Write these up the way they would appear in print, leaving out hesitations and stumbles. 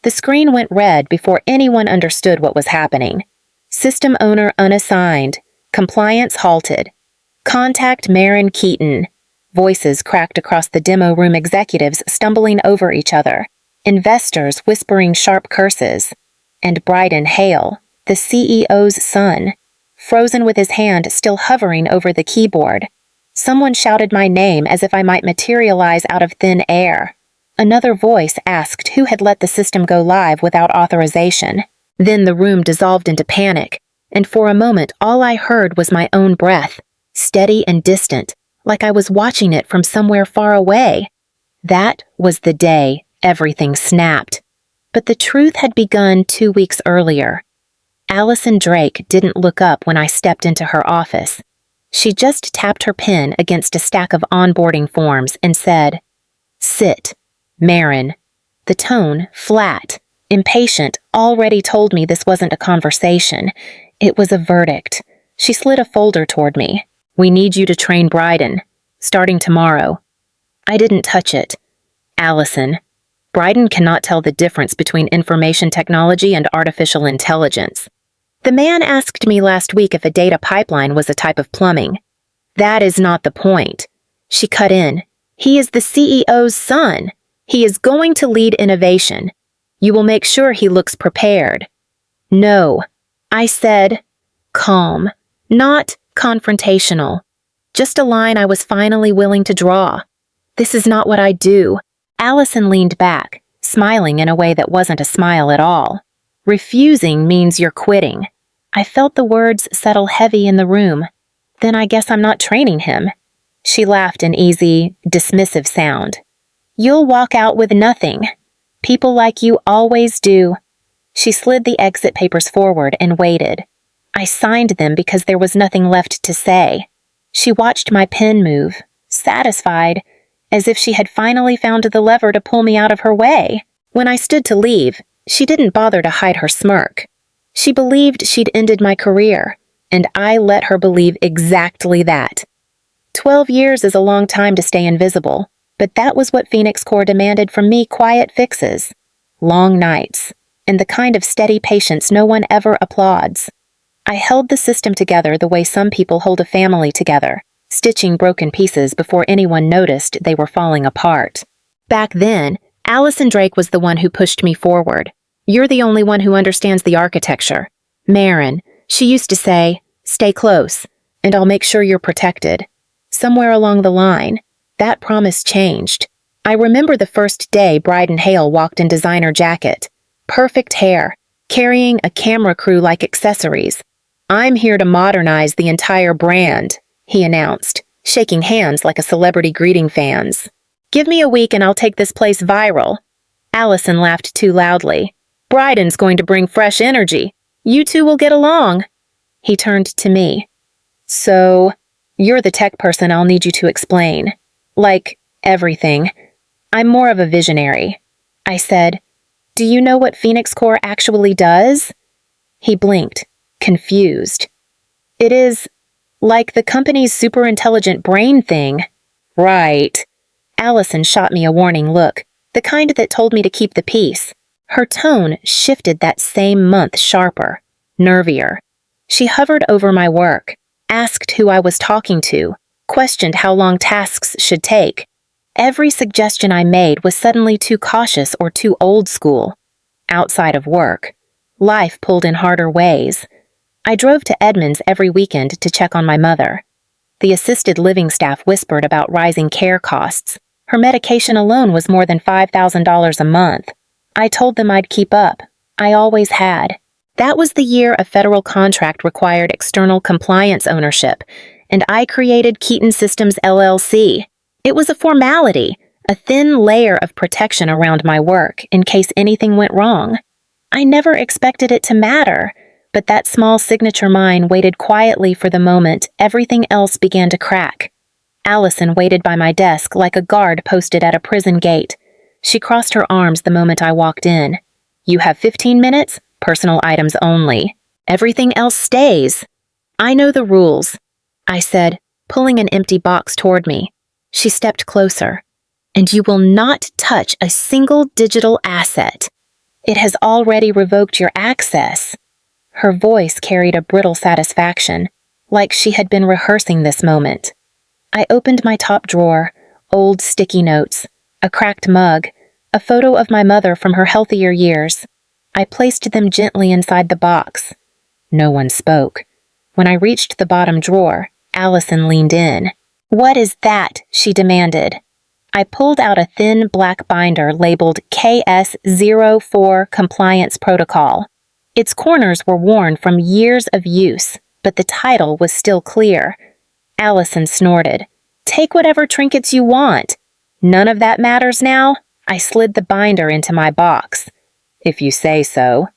The screen went red before anyone understood what was happening. System owner unassigned. Compliance halted. Contact Marin Keaton. Voices cracked across the demo room, executives stumbling over each other, investors whispering sharp curses, and Bryden Hale, the CEO's son, frozen with his hand still hovering over the keyboard. Someone shouted my name as if I might materialize out of thin air. Another voice asked who had let the system go live without authorization. Then the room dissolved into panic, and for a moment all I heard was my own breath, steady and distant, like I was watching it from somewhere far away. That was the day everything snapped. But the truth had begun 2 weeks earlier. Allison Drake didn't look up when I stepped into her office. She just tapped her pen against a stack of onboarding forms and said, "Sit, Marin." The tone, flat, impatient, already told me this wasn't a conversation. It was a verdict. She slid a folder toward me. "We need you to train Bryden, starting tomorrow." I didn't touch it. "Allison, Bryden cannot tell the difference between information technology and artificial intelligence. The man asked me last week if a data pipeline was a type of plumbing." "That is not the point." She cut in. "He is the CEO's son. He is going to lead innovation. You will make sure he looks prepared." "No," I said, calm, not confrontational. Just a line I was finally willing to draw. "This is not what I do." Allison leaned back, smiling in a way that wasn't a smile at all. "Refusing means you're quitting." I felt the words settle heavy in the room. "Then I guess I'm not training him." She laughed an easy, dismissive sound. "You'll walk out with nothing. People like you always do." She slid the exit papers forward and waited. I signed them because there was nothing left to say. She watched my pen move, satisfied, as if she had finally found the lever to pull me out of her way. When I stood to leave, she didn't bother to hide her smirk. She believed she'd ended my career, and I let her believe exactly that. 12 years is a long time to stay invisible, but that was what Phoenix Corps demanded from me: quiet fixes, long nights, and the kind of steady patience no one ever applauds. I held the system together the way some people hold a family together, stitching broken pieces before anyone noticed they were falling apart. Back then, Allison Drake was the one who pushed me forward. "You're the only one who understands the architecture. Marin," she used to say, "stay close, and I'll make sure you're protected." Somewhere along the line, that promise changed. I remember the first day Bryden Hale walked in designer jacket, perfect hair, carrying a camera crew like accessories. "I'm here to modernize the entire brand," he announced, shaking hands like a celebrity greeting fans. "Give me a week and I'll take this place viral." Allison laughed too loudly. "Bryden's going to bring fresh energy. You two will get along." He turned to me. "So, you're the tech person I'll need you to explain. Like, everything. I'm more of a visionary." I said, "Do you know what Phoenix Corps actually does?" He blinked, confused. "It is like the company's superintelligent brain thing." "Right." Allison shot me a warning look, the kind that told me to keep the peace. Her tone shifted that same month sharper, nervier. She hovered over my work, asked who I was talking to, questioned how long tasks should take. Every suggestion I made was suddenly too cautious or too old school. Outside of work, life pulled in harder ways. I drove to Edmonds every weekend to check on my mother. The assisted living staff whispered about rising care costs. Her medication alone was more than $5,000 a month. I told them I'd keep up. I always had. That was the year a federal contract required external compliance ownership, and I created Keaton Systems LLC. It was a formality, a thin layer of protection around my work in case anything went wrong. I never expected it to matter, but that small signature mine waited quietly for the moment everything else began to crack. Allison waited by my desk like a guard posted at a prison gate. She crossed her arms the moment I walked in. "You have 15 minutes, personal items only. Everything else stays." "I know the rules," I said, pulling an empty box toward me. She stepped closer. "And you will not touch a single digital asset." It has already revoked your access." Her voice carried a brittle satisfaction, like she had been rehearsing this moment. I opened my top drawer, old sticky notes, a cracked mug, a photo of my mother from her healthier years. I placed them gently inside the box. No one spoke. When I reached the bottom drawer, Allison leaned in. "What is that?" she demanded. I pulled out a thin black binder labeled KS04 Compliance Protocol. Its corners were worn from years of use, but the title was still clear. Allison snorted. "Take whatever trinkets you want. None of that matters now." I slid the binder into my box. "If you say so."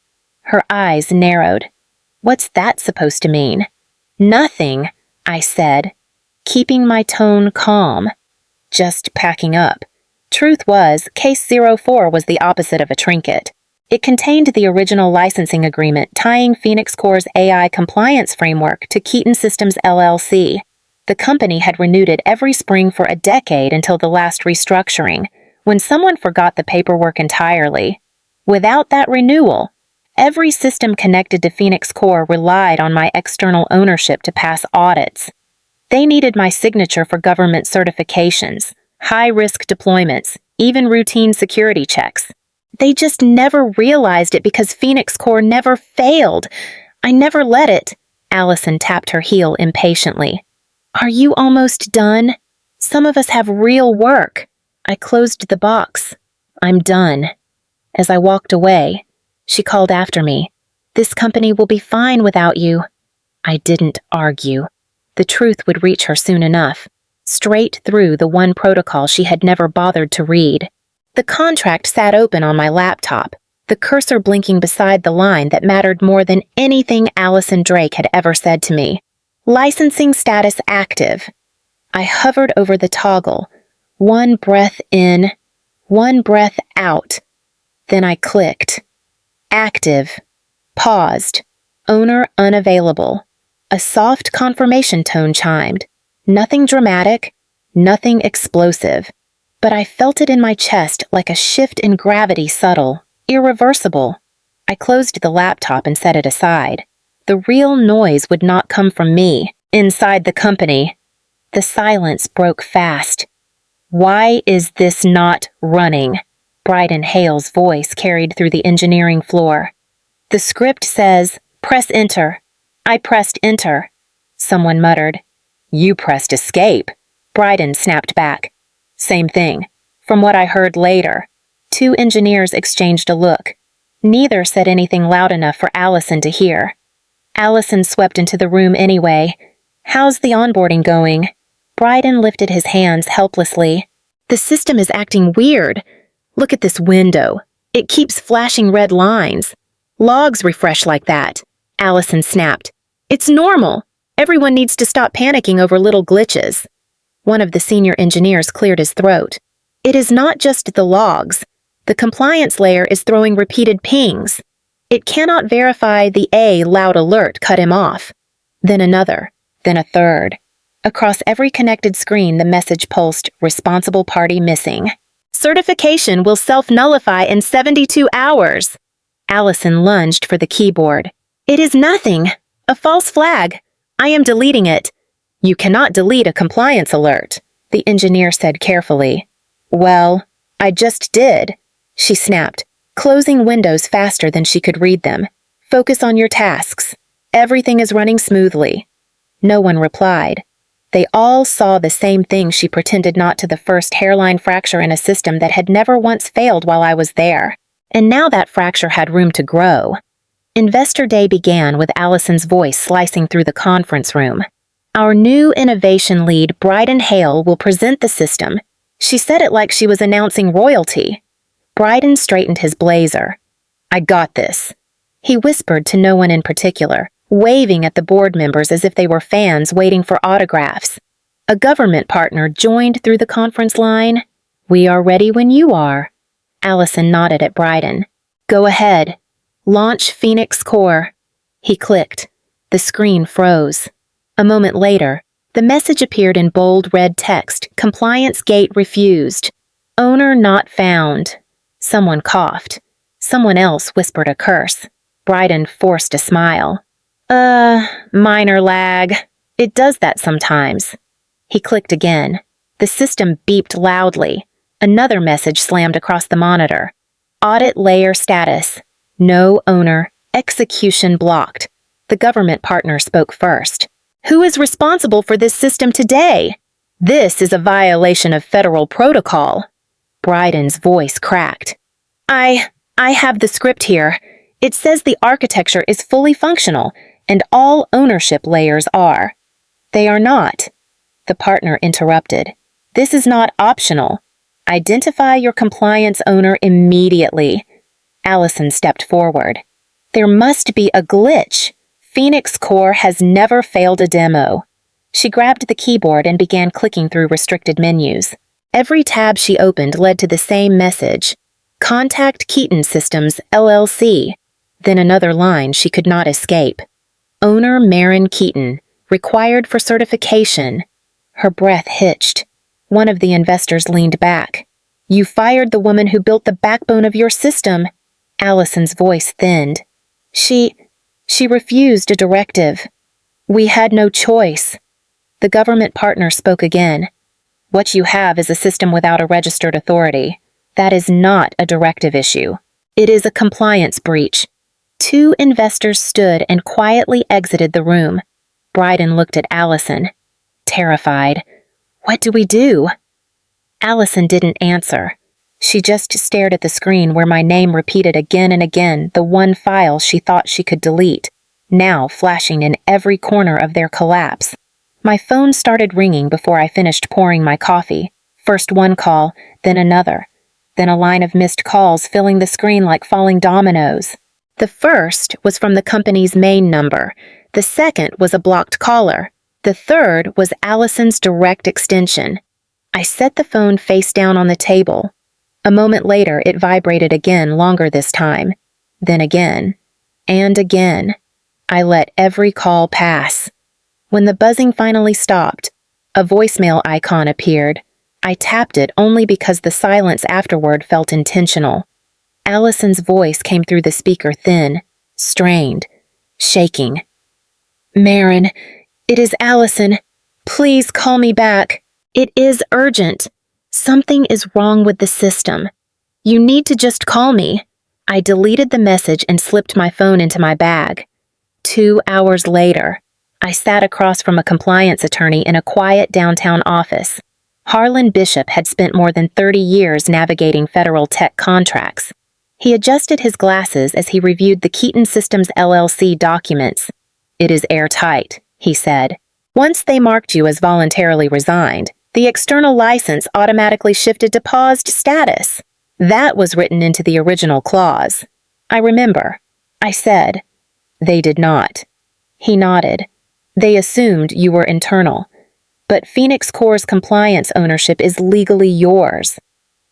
Her eyes narrowed. "What's that supposed to mean?" "Nothing," I said, keeping my tone calm. "Just packing up." Truth was, Case 04 was the opposite of a trinket. It contained the original licensing agreement tying Phoenix Corp's AI compliance framework to Keaton Systems LLC. The company had renewed it every spring for a decade until the last restructuring, when someone forgot the paperwork entirely. Without that renewal, every system connected to Phoenix Corp relied on my external ownership to pass audits. They needed my signature for government certifications, high-risk deployments, even routine security checks. They just never realized it because Phoenix Corp never failed. I never let it. Allison tapped her heel impatiently. "Are you almost done? Some of us have real work." I closed the box. "I'm done." As I walked away, she called after me. "This company will be fine without you." I didn't argue. The truth would reach her soon enough, straight through the one protocol she had never bothered to read. The contract sat open on my laptop, the cursor blinking beside the line that mattered more than anything Allison Drake had ever said to me. Licensing status active. I hovered over the toggle, one breath in, one breath out. Then I clicked. Active. Paused. Owner unavailable. A soft confirmation tone chimed. Nothing dramatic, nothing explosive. But I felt it in my chest like a shift in gravity, subtle, irreversible. I closed the laptop and set it aside. The real noise would not come from me, inside the company. The silence broke fast. "Why is this not running?" Bryden Hale's voice carried through the engineering floor. "The script says, press enter." I pressed enter. Someone muttered. "You pressed escape." Bryden snapped back. "Same thing. From what I heard later." Two engineers exchanged a look. Neither said anything loud enough for Allison to hear. Allison swept into the room anyway. "How's the onboarding going?" Bryden lifted his hands helplessly. "The system is acting weird. Look at this window. It keeps flashing red lines. Logs refresh like that." Allison snapped. "It's normal. Everyone needs to stop panicking over little glitches." One of the senior engineers cleared his throat. "It is not just the logs. The compliance layer is throwing repeated pings. It cannot verify the A loud alert cut him off." Then another, then a third. Across every connected screen, the message pulsed, "Responsible party missing. Certification will self-nullify in 72 hours. Allison lunged for the keyboard. "It is nothing. A false flag. I am deleting it." "You cannot delete a compliance alert," the engineer said carefully. "Well, I just did," she snapped, closing windows faster than she could read them. "Focus on your tasks. Everything is running smoothly." No one replied. They all saw the same thing she pretended not to, the first hairline fracture in a system that had never once failed while I was there. And now that fracture had room to grow. Investor Day began with Allison's voice slicing through the conference room. "Our new innovation lead, Bryden Hale, will present the system." She said it like she was announcing royalty. Bryden straightened his blazer. "I got this," he whispered to no one in particular, waving at the board members as if they were fans waiting for autographs. A government partner joined through the conference line. "We are ready when you are." Allison nodded at Bryden. "Go ahead. Launch Phoenix Corp." He clicked. The screen froze. A moment later, the message appeared in bold red text, "Compliance gate refused. Owner not found." Someone coughed. Someone else whispered a curse. Bryden forced a smile. Minor lag. It does that sometimes. He clicked again. The system beeped loudly. Another message slammed across the monitor. Audit layer status. No owner. Execution blocked. The government partner spoke first. Who is responsible for this system today? This is a violation of federal protocol. Bryden's voice cracked. I have the script here. It says the architecture is fully functional, and all ownership layers are. They are not. The partner interrupted. This is not optional. Identify your compliance owner immediately. Allison stepped forward. There must be a glitch. Phoenix Core has never failed a demo. She grabbed the keyboard and began clicking through restricted menus. Every tab she opened led to the same message. Contact Keaton Systems, LLC. Then another line she could not escape. Owner Marin Keaton, required for certification. Her breath hitched. One of the investors leaned back. You fired the woman who built the backbone of your system. Allison's voice thinned. She refused a directive. We had no choice. The government partner spoke again. What you have is a system without a registered authority. That is not a directive issue. It is a compliance breach. 2 investors stood and quietly exited the room. Bryden looked at Allison, terrified. What do we do? Allison didn't answer. She just stared at the screen where my name repeated again and again, the one file she thought she could delete, now flashing in every corner of their collapse. My phone started ringing before I finished pouring my coffee. First one call, then another, then a line of missed calls filling the screen like falling dominoes. The first was from the company's main number. The second was a blocked caller. The third was Allison's direct extension. I set the phone face down on the table. A moment later, it vibrated again, longer this time. Then again. And again. I let every call pass. When the buzzing finally stopped, a voicemail icon appeared. I tapped it only because the silence afterward felt intentional. Allison's voice came through the speaker thin, strained, shaking. Marin, it is Allison. Please call me back. It is urgent. Something is wrong with the system. You need to just call me. I deleted the message and slipped my phone into my bag. 2 hours later, I sat across from a compliance attorney in a quiet downtown office. Harlan Bishop had spent more than 30 years navigating federal tech contracts. He adjusted his glasses as he reviewed the Keaton Systems LLC documents. It is airtight, he said. Once they marked you as voluntarily resigned, the external license automatically shifted to paused status. That was written into the original clause. I remember. I said. They did not. He nodded. They assumed you were internal. But Phoenix Core's compliance ownership is legally yours.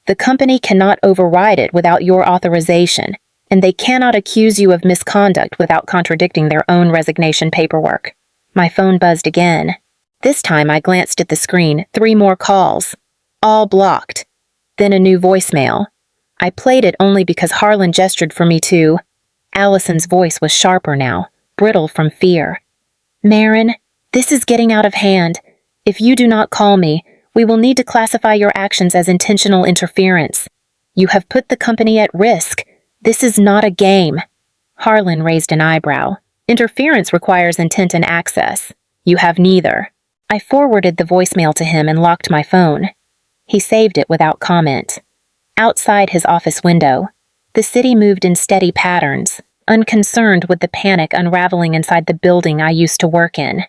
The company cannot override it without your authorization, and they cannot accuse you of misconduct without contradicting their own resignation paperwork. My phone buzzed again. This time I glanced at the screen, 3 more calls. All blocked. Then a new voicemail. I played it only because Harlan gestured for me to. Allison's voice was sharper now, brittle from fear. Marin, this is getting out of hand. If you do not call me, we will need to classify your actions as intentional interference. You have put the company at risk. This is not a game. Harlan raised an eyebrow. Interference requires intent and access. You have neither. I forwarded the voicemail to him and locked my phone. He saved it without comment. Outside his office window, the city moved in steady patterns, unconcerned with the panic unraveling inside the building I used to work in.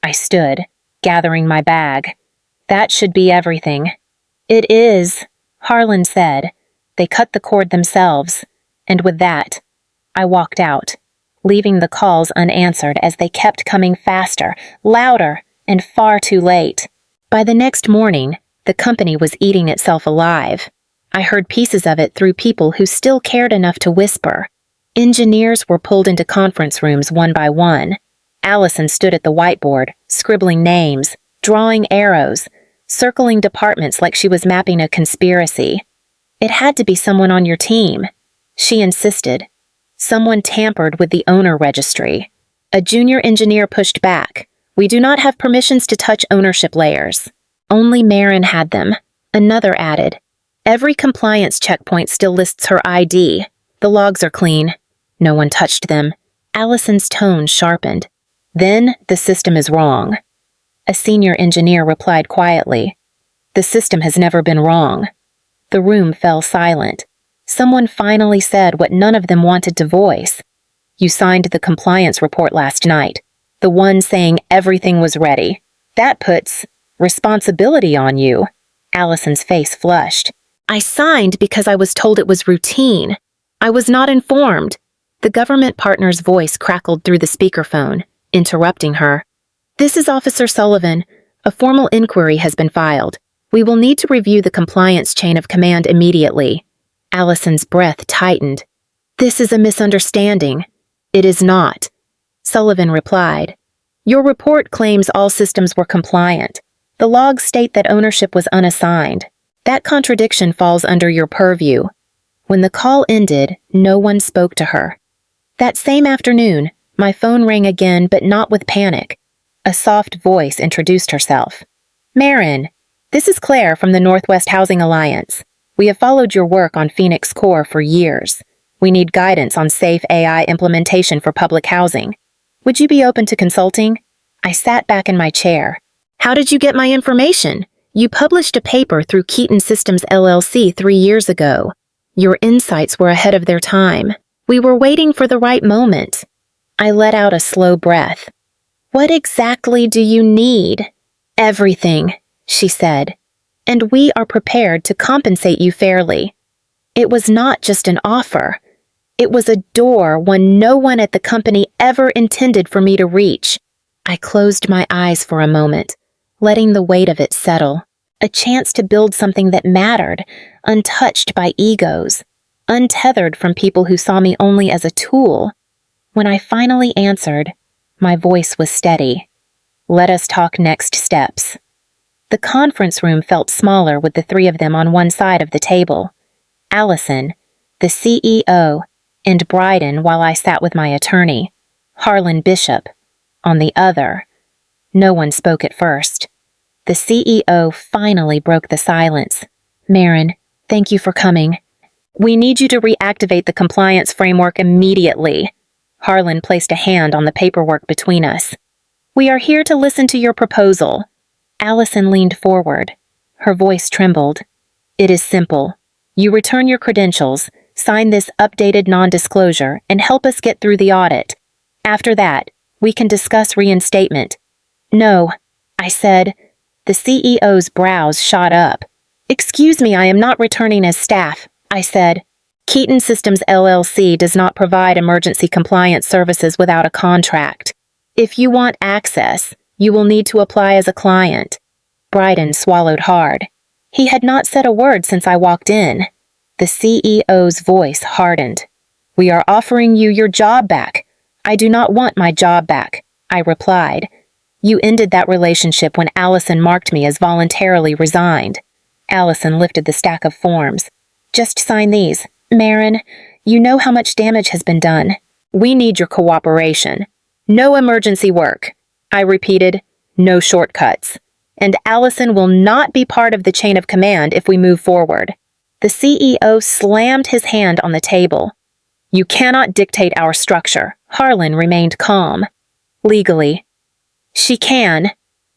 I stood, gathering my bag. That should be everything. It is, Harlan said. They cut the cord themselves, and with that, I walked out, leaving the calls unanswered as they kept coming faster, louder, and far too late. By the next morning, the company was eating itself alive. I heard pieces of it through people who still cared enough to whisper. Engineers were pulled into conference rooms one by one. Allison stood at the whiteboard, scribbling names, drawing arrows, circling departments like she was mapping a conspiracy. It had to be someone on your team. She insisted. Someone tampered with the owner registry. A junior engineer pushed back. We do not have permissions to touch ownership layers. Only Marin had them. Another added. Every compliance checkpoint still lists her ID. The logs are clean. No one touched them. Allison's tone sharpened. Then the system is wrong. A senior engineer replied quietly. The system has never been wrong. The room fell silent. Someone finally said what none of them wanted to voice. You signed the compliance report last night. The one saying everything was ready. That puts responsibility on you. Allison's face flushed. I signed because I was told it was routine. I was not informed. The government partner's voice crackled through the speakerphone, interrupting her. This is Officer Sullivan. A formal inquiry has been filed. We will need to review the compliance chain of command immediately. Allison's breath tightened. This is a misunderstanding. It is not. Sullivan replied. Your report claims all systems were compliant. The logs state that ownership was unassigned. That contradiction falls under your purview. When the call ended, no one spoke to her. That same afternoon, my phone rang again, but not with panic. A soft voice introduced herself. Marin, this is Claire from the Northwest Housing Alliance. We have followed your work on Phoenix Core for years. We need guidance on safe AI implementation for public housing. Would you be open to consulting? I sat back in my chair. How did you get my information? You published a paper through Keaton Systems LLC 3 years ago. Your insights were ahead of their time. We were waiting for the right moment. I let out a slow breath. What exactly do you need? Everything, she said. And we are prepared to compensate you fairly. It was not just an offer. It was a door one no one at the company ever intended for me to reach. I closed my eyes for a moment, letting the weight of it settle. A chance to build something that mattered, untouched by egos, untethered from people who saw me only as a tool. When I finally answered, my voice was steady. Let us talk next steps. The conference room felt smaller with the 3 of them on one side of the table. Allison, the CEO, and Bryden while I sat with my attorney, Harlan Bishop, on the other. No one spoke at first. The CEO finally broke the silence. Marin, thank you for coming. We need you to reactivate the compliance framework immediately. Harlan placed a hand on the paperwork between us. We are here to listen to your proposal. Allison leaned forward. Her voice trembled. It is simple. You return your credentials, sign this updated non-disclosure, and help us get through the audit. After that, we can discuss reinstatement. No, I said. The CEO's brows shot up. Excuse me, I am not returning as staff, I said. Keaton Systems LLC does not provide emergency compliance services without a contract. If you want access, you will need to apply as a client. Bryden swallowed hard. He had not said a word since I walked in. The CEO's voice hardened. We are offering you your job back. I do not want my job back, I replied. You ended that relationship when Allison marked me as voluntarily resigned. Allison lifted the stack of forms. Just sign these. Marin, you know how much damage has been done. We need your cooperation. No emergency work. I repeated, no shortcuts. And Allison will not be part of the chain of command if we move forward. The CEO slammed his hand on the table. You cannot dictate our structure. Harlan remained calm. Legally. She can.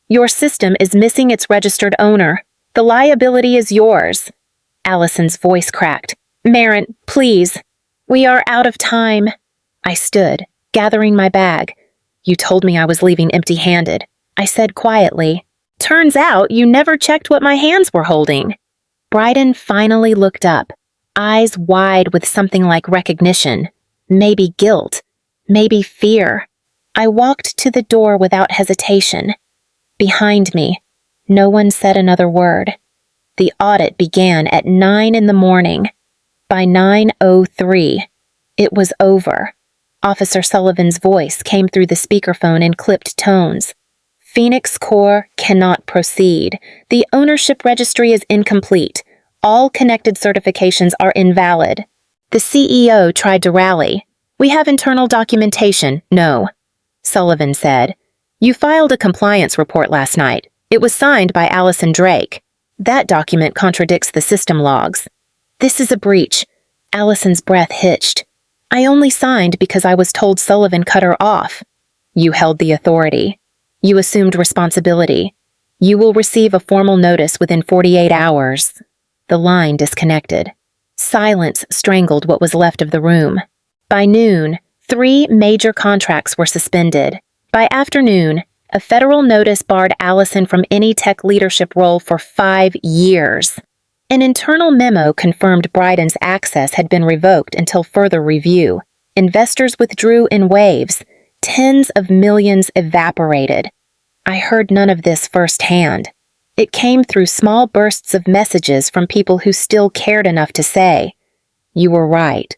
Your system is missing its registered owner. The liability is yours. Allison's voice cracked. Marin, please. We are out of time. I stood, gathering my bag. You told me I was leaving empty-handed. I said quietly. Turns out you never checked what my hands were holding. Bryden finally looked up, eyes wide with something like recognition, maybe guilt, maybe fear. I walked to the door without hesitation. Behind me, no one said another word. The audit began at 9 in the morning. By 9:03, it was over. Officer Sullivan's voice came through the speakerphone in clipped tones. Phoenix Core cannot proceed. The ownership registry is incomplete. All connected certifications are invalid. The CEO tried to rally. "We have internal documentation, no," Sullivan said. "You filed a compliance report last night. It was signed by Allison Drake. That document contradicts the system logs." "This is a breach." Allison's breath hitched. "I only signed because I was told Sullivan cut her off." "You held the authority. You assumed responsibility. You will receive a formal notice within 48 hours. The line disconnected. Silence strangled what was left of the room. By noon, 3 major contracts were suspended. By afternoon, a federal notice barred Allison from any tech leadership role for 5 years. An internal memo confirmed Bryden's access had been revoked until further review. Investors withdrew in waves. Tens of millions evaporated. I heard none of this firsthand. It came through small bursts of messages from people who still cared enough to say, "You were right,"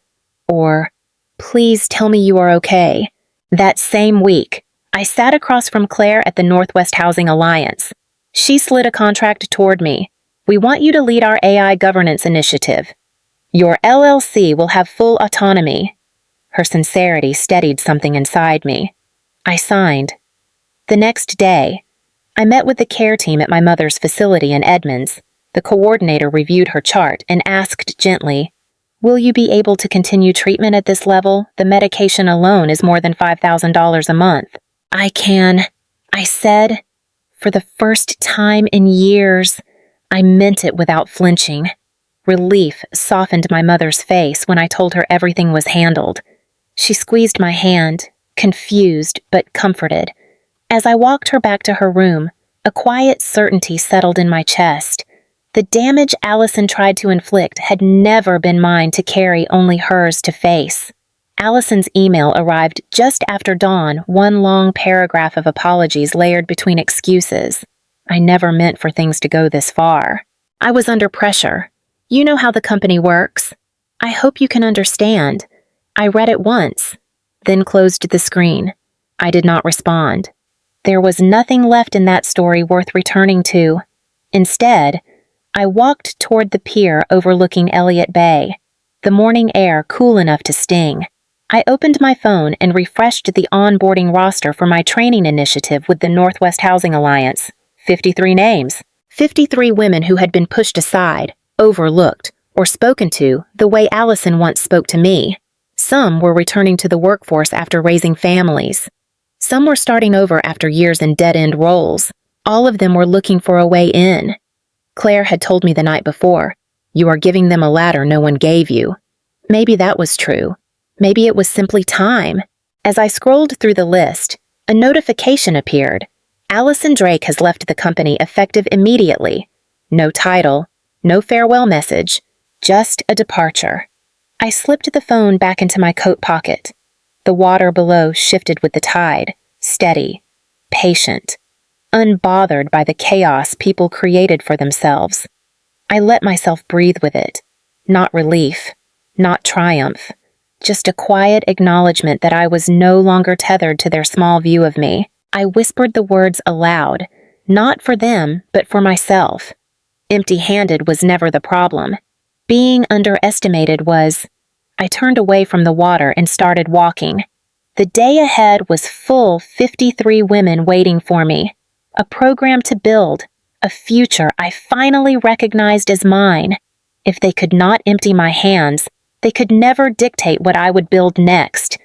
or "Please tell me you are okay." That same week, I sat across from Claire at the Northwest Housing Alliance. She slid a contract toward me. "We want you to lead our AI governance initiative. Your LLC will have full autonomy." Her sincerity steadied something inside me. I signed. The next day, I met with the care team at my mother's facility in Edmonds. The coordinator reviewed her chart and asked gently, "Will you be able to continue treatment at this level? The medication alone is more than $5,000 a month." "I can," I said. For the first time in years, I meant it without flinching. Relief softened my mother's face when I told her everything was handled. She squeezed my hand, confused but comforted. As I walked her back to her room, a quiet certainty settled in my chest. The damage Allison tried to inflict had never been mine to carry, only hers to face. Allison's email arrived just after dawn, one long paragraph of apologies layered between excuses. I never meant for things to go this far. I was under pressure. "You know how the company works. I hope you can understand." I read it once, then closed the screen. I did not respond. There was nothing left in that story worth returning to. Instead, I walked toward the pier overlooking Elliott Bay, the morning air cool enough to sting. I opened my phone and refreshed the onboarding roster for my training initiative with the Northwest Housing Alliance. 53 names. 53 women who had been pushed aside, overlooked, or spoken to the way Allison once spoke to me. Some were returning to the workforce after raising families. Some were starting over after years in dead-end roles. All of them were looking for a way in. Claire had told me the night before, "You are giving them a ladder no one gave you." Maybe that was true. Maybe it was simply time. As I scrolled through the list, a notification appeared. "Allison Drake has left the company effective immediately." No title, no farewell message, just a departure. I slipped the phone back into my coat pocket. The water below shifted with the tide, steady, patient, unbothered by the chaos people created for themselves. I let myself breathe with it. Not relief, not triumph, just a quiet acknowledgement that I was no longer tethered to their small view of me. I whispered the words aloud, not for them, but for myself. Empty-handed was never the problem. Being underestimated was. I turned away from the water and started walking. The day ahead was full 53 women waiting for me. A program to build, a future I finally recognized as mine. If they could not empty my hands, they could never dictate what I would build next.